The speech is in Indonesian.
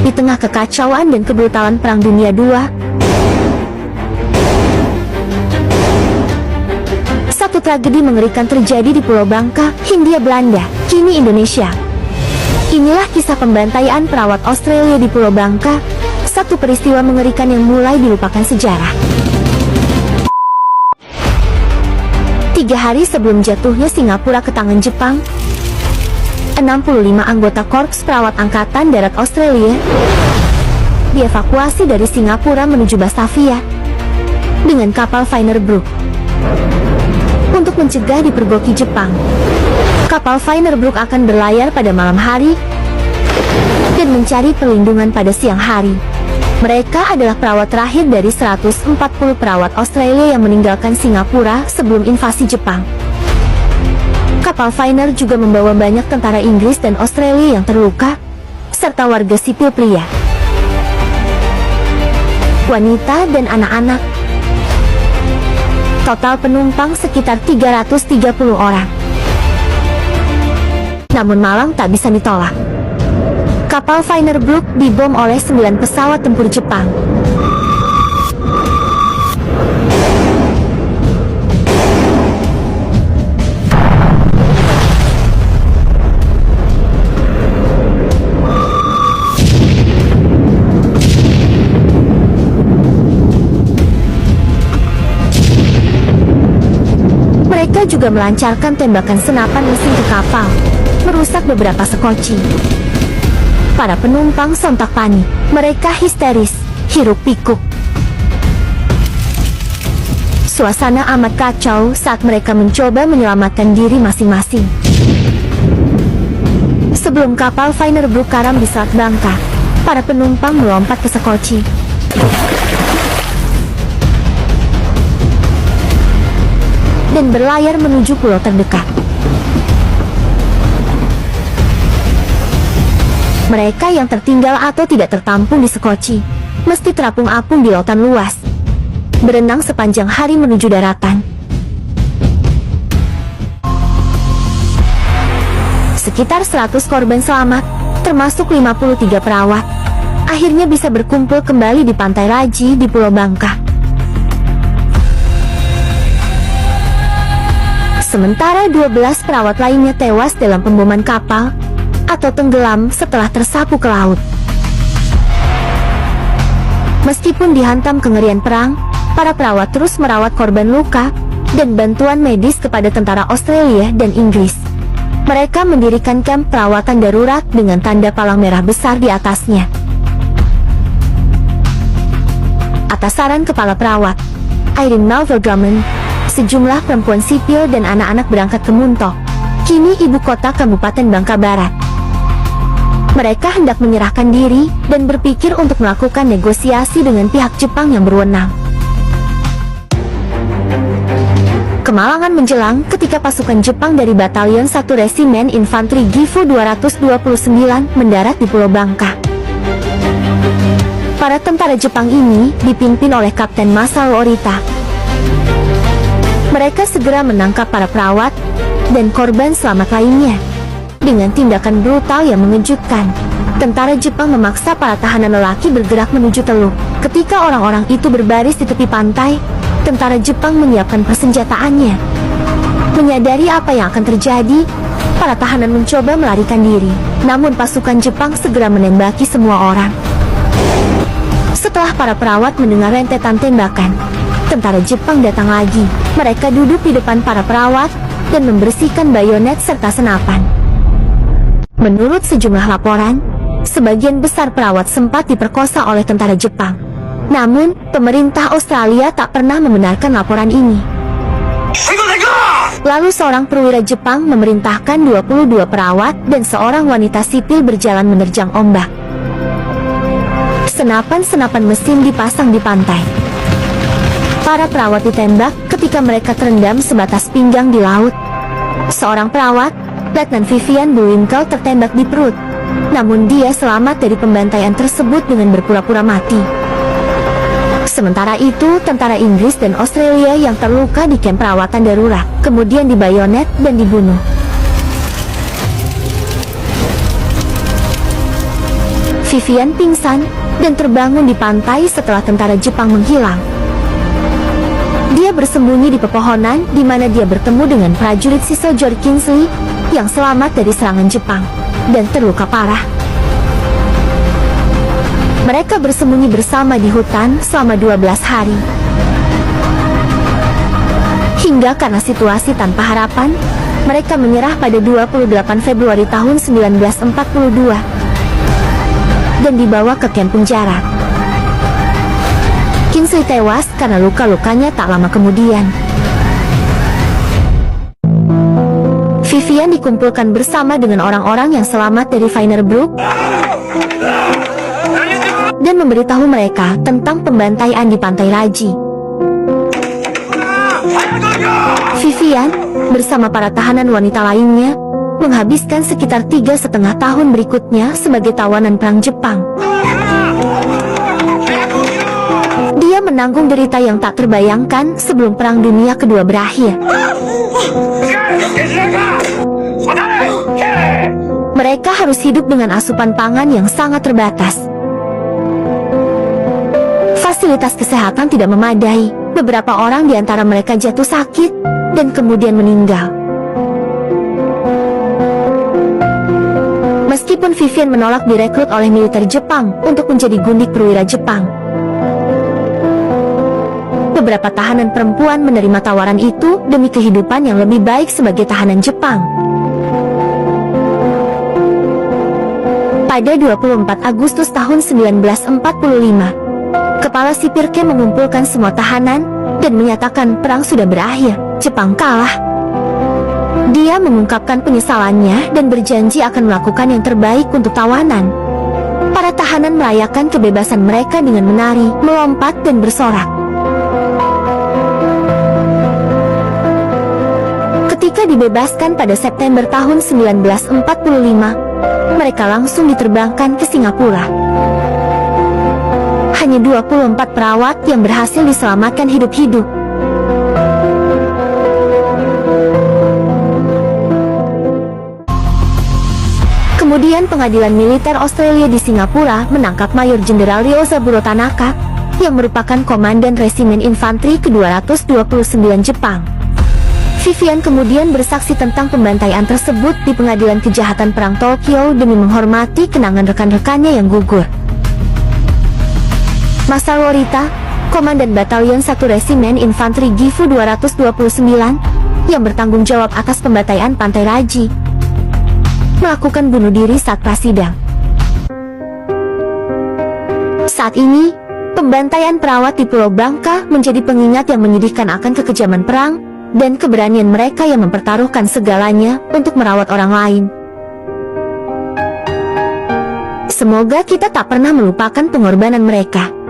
Di tengah kekacauan dan kebrutalan Perang Dunia II, satu tragedi mengerikan terjadi di Pulau Bangka, Hindia Belanda, kini Indonesia. Inilah kisah pembantaian perawat Australia di Pulau Bangka, satu peristiwa mengerikan yang mulai dilupakan sejarah. 3 hari sebelum jatuhnya Singapura ke tangan Jepang, 65 anggota Korps Perawat Angkatan Darat Australia dievakuasi dari Singapura menuju Batavia dengan kapal Feinerbrook untuk mencegah dipergoki Jepang. Kapal Feinerbrook akan berlayar pada malam hari dan mencari perlindungan pada siang hari. Mereka adalah perawat terakhir dari 140 perawat Australia yang meninggalkan Singapura sebelum invasi Jepang. Kapal Feiner juga membawa banyak tentara Inggris dan Australia yang terluka, serta warga sipil pria, wanita dan anak-anak. Total penumpang sekitar 330 orang. Namun malang tak bisa ditolak. Kapal Feinerbrook dibom oleh 9 pesawat tempur Jepang. Mereka juga melancarkan tembakan senapan mesin ke kapal, merusak beberapa sekoci. Para penumpang sontak panik. Mereka histeris, hiruk-pikuk. Suasana amat kacau saat mereka mencoba menyelamatkan diri masing-masing. Sebelum kapal Feinerbrook karam di Selat Bangka, para penumpang melompat ke sekoci dan berlayar menuju pulau terdekat. Mereka yang tertinggal atau tidak tertampung di sekoci mesti terapung-apung di lautan luas, berenang sepanjang hari menuju daratan. Sekitar 100 korban selamat, termasuk 53 perawat, akhirnya bisa berkumpul kembali di Pantai Raji di Pulau Bangka. Sementara 12 perawat lainnya tewas dalam pemboman kapal atau tenggelam setelah tersapu ke laut. Meskipun dihantam kengerian perang, para perawat terus merawat korban luka dan bantuan medis kepada tentara Australia dan Inggris. Mereka mendirikan kamp perawatan darurat dengan tanda palang merah besar di atasnya. Atas saran kepala perawat, Irene Melville Drummond, sejumlah perempuan sipil dan anak-anak berangkat ke Muntok, kini ibu kota Kabupaten Bangka Barat. Mereka hendak menyerahkan diri dan berpikir untuk melakukan negosiasi dengan pihak Jepang yang berwenang. Kemalangan menjelang ketika pasukan Jepang dari Batalion 1 Resimen Infanteri Gifu 229 mendarat di Pulau Bangka. Para tentara Jepang ini dipimpin oleh Kapten Masao Orita. Mereka segera menangkap para perawat dan korban selamat lainnya. Dengan tindakan brutal yang mengejutkan, tentara Jepang memaksa para tahanan lelaki bergerak menuju teluk. Ketika orang-orang itu berbaris di tepi pantai, tentara Jepang menyiapkan persenjataannya. Menyadari apa yang akan terjadi, para tahanan mencoba melarikan diri. Namun pasukan Jepang segera menembaki semua orang. Setelah para perawat mendengar rentetan tembakan, tentara Jepang datang lagi. Mereka duduk di depan para perawat dan membersihkan bayonet serta senapan. Menurut sejumlah laporan, sebagian besar perawat sempat diperkosa oleh tentara Jepang. Namun, pemerintah Australia tak pernah membenarkan laporan ini. Lalu seorang perwira Jepang memerintahkan 22 perawat dan seorang wanita sipil berjalan menerjang ombak. Senapan-senapan mesin dipasang di pantai. Para perawat ditembak ketika mereka terendam sebatas pinggang di laut. Seorang perawat, Letnan Vivian Buwinkle, tertembak di perut. Namun dia selamat dari pembantaian tersebut dengan berpura-pura mati. Sementara itu, tentara Inggris dan Australia yang terluka di kamp perawatan darurat, kemudian dibayonet dan dibunuh. Vivian pingsan dan terbangun di pantai setelah tentara Jepang menghilang. Dia bersembunyi di pepohonan di mana dia bertemu dengan prajurit siswa George Kingsley yang selamat dari serangan Jepang dan terluka parah. Mereka bersembunyi bersama di hutan selama 12 hari. Hingga karena situasi tanpa harapan, mereka menyerah pada 28 Februari tahun 1942 dan dibawa ke kamp penjara. Kingsley tewas karena luka-lukanya tak lama kemudian. Vivian dikumpulkan bersama dengan orang-orang yang selamat dari Fainerbrook dan memberitahu mereka tentang pembantaian di Pantai Raji. Vivian, bersama para tahanan wanita lainnya, menghabiskan sekitar 3,5 tahun berikutnya sebagai tawanan perang Jepang. Dia menanggung derita yang tak terbayangkan sebelum Perang Dunia Kedua berakhir. Mereka harus hidup dengan asupan pangan yang sangat terbatas. Fasilitas kesehatan tidak memadai. Beberapa orang di antara mereka jatuh sakit dan kemudian meninggal. Meskipun Vivian menolak direkrut oleh militer Jepang untuk menjadi gundik perwira Jepang, beberapa tahanan perempuan menerima tawaran itu demi kehidupan yang lebih baik sebagai tahanan Jepang. Pada 24 Agustus tahun 1945, Kepala Sipir Kem mengumpulkan semua tahanan dan menyatakan perang sudah berakhir, Jepang kalah. Dia mengungkapkan penyesalannya dan berjanji akan melakukan yang terbaik untuk tawanan. Para tahanan merayakan kebebasan mereka dengan menari, melompat, dan bersorak. Ketika dibebaskan pada September tahun 1945, mereka langsung diterbangkan ke Singapura. Hanya 24 perawat yang berhasil diselamatkan hidup-hidup. Kemudian pengadilan militer Australia di Singapura menangkap Mayor Jenderal Ryozaburo Tanaka yang merupakan komandan resimen infanteri ke-229 Jepang. Vivian kemudian bersaksi tentang pembantaian tersebut di Pengadilan Kejahatan Perang Tokyo demi menghormati kenangan rekan-rekannya yang gugur. Masaru Orita, Komandan Batalion 1 Resimen Infanteri Gifu 229, yang bertanggung jawab atas pembantaian Pantai Raji, melakukan bunuh diri saat prasidang. Saat ini, pembantaian perawat di Pulau Bangka menjadi pengingat yang menyedihkan akan kekejaman perang dan keberanian mereka yang mempertaruhkan segalanya untuk merawat orang lain. Semoga kita tak pernah melupakan pengorbanan mereka.